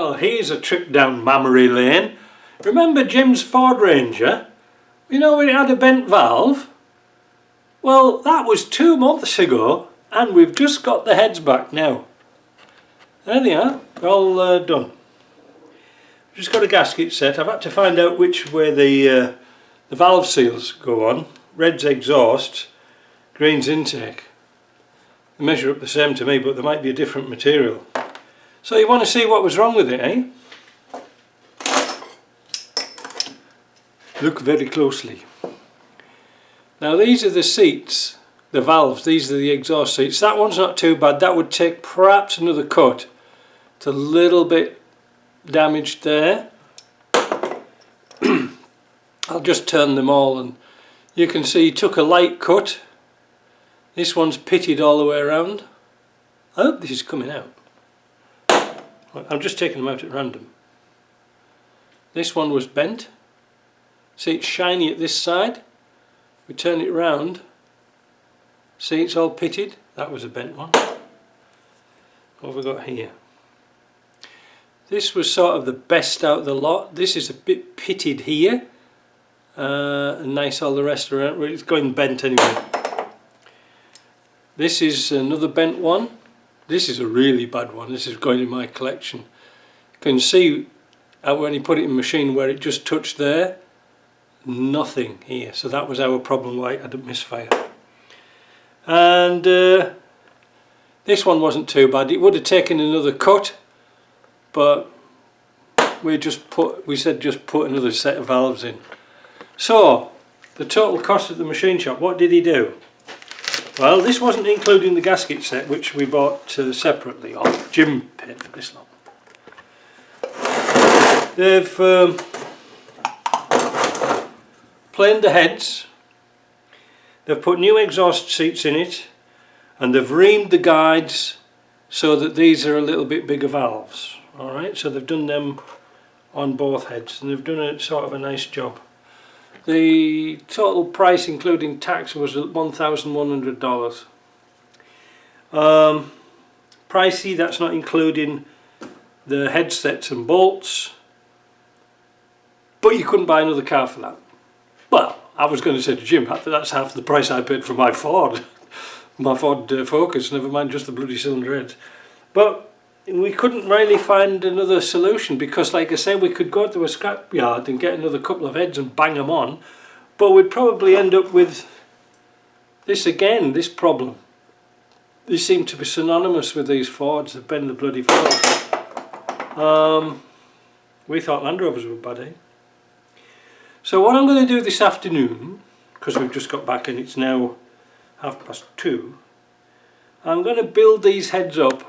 Well, here's a trip down memory lane. Remember Jim's Ford Ranger? You know when it had a bent valve? Well, that was 2 months ago and we've just got the heads back now. There they are, all done. Just got a gasket set. I've had to find out which way the valve seals go on. Red's exhaust, green's intake. They measure up the same to me, but there might be a different material. So you want to see what was wrong with it, eh? Look very closely. Now these are the seats, the valves, these are the exhaust seats. That one's not too bad. That would take perhaps another cut. It's a little bit damaged there. I'll just turn them all and you can see he took a light cut. This one's pitted all the way around. I hope this is coming out. I'm just taking them out at random. This one was bent. See, it's shiny at this side. We turn it round. See, it's all pitted. That was a bent one. What have we got here? This was sort of the best out of the lot. This is a bit pitted here. And nice all the rest around. It's going bent anyway. This is another bent one. This is a really bad one. This is going in my collection. You can see when he put it in the machine where it just touched there. Nothing here. So that was our problem why it had a misfire. And this one wasn't too bad. It would have taken another cut, but we said just put another set of valves in. So the total cost at the machine shop, what did he do? Well, this wasn't including the gasket set, which we bought separately. Oh, Jim paid for this lot. They've planed the heads, they've put new exhaust seats in it, and they've reamed the guides so that these are a little bit bigger valves. Alright, so they've done them on both heads and they've done a sort of a nice job. The total price including tax was $1,100. Pricey, that's not including the headsets and bolts, but you couldn't buy another car for that. Well, I was going to say to Jim, that's half the price I paid for my Ford. My Ford Focus, never mind just the bloody cylinder heads. But we couldn't really find another solution because, like I said, we could go to a scrap yard and get another couple of heads and bang them on, but we'd probably end up with this again, this problem. These seem to be synonymous with these Fords that bend the bloody Ford. We thought Land Rovers were bad, eh? So what I'm going to do this afternoon, because we've just got back and it's now 2:30, I'm going to build these heads up.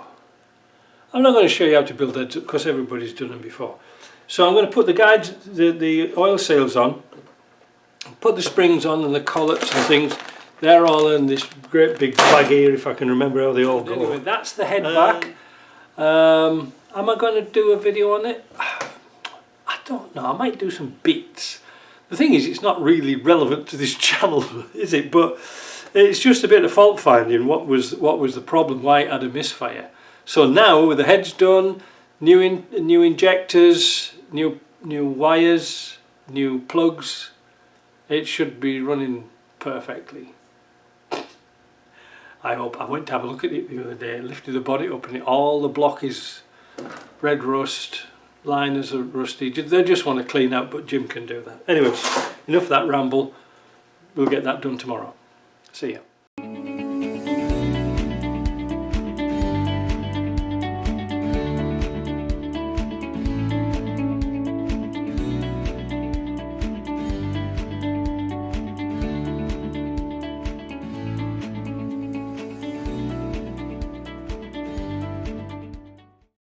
I'm not going to show you how to build heads up because everybody's done them before. So I'm going to put the guides, the oil seals on, put the springs on and the collets and things. They're all in this great big bag here, if I can remember how they all go. Anyway, that's the head back. Am I going to do a video on it? I don't know, I might do some bits. The thing is, it's not really relevant to this channel, is it? But it's just a bit of fault finding. What was the problem? Why it had a misfire? So now with the heads done, new injectors, new wires, new plugs, it should be running perfectly. I hope. I went to have a look at it the other day, lifted the body up, and all the block is red rust. Liners are rusty. They just want to clean out, but Jim can do that. Anyways, enough of that ramble. We'll get that done tomorrow. See ya.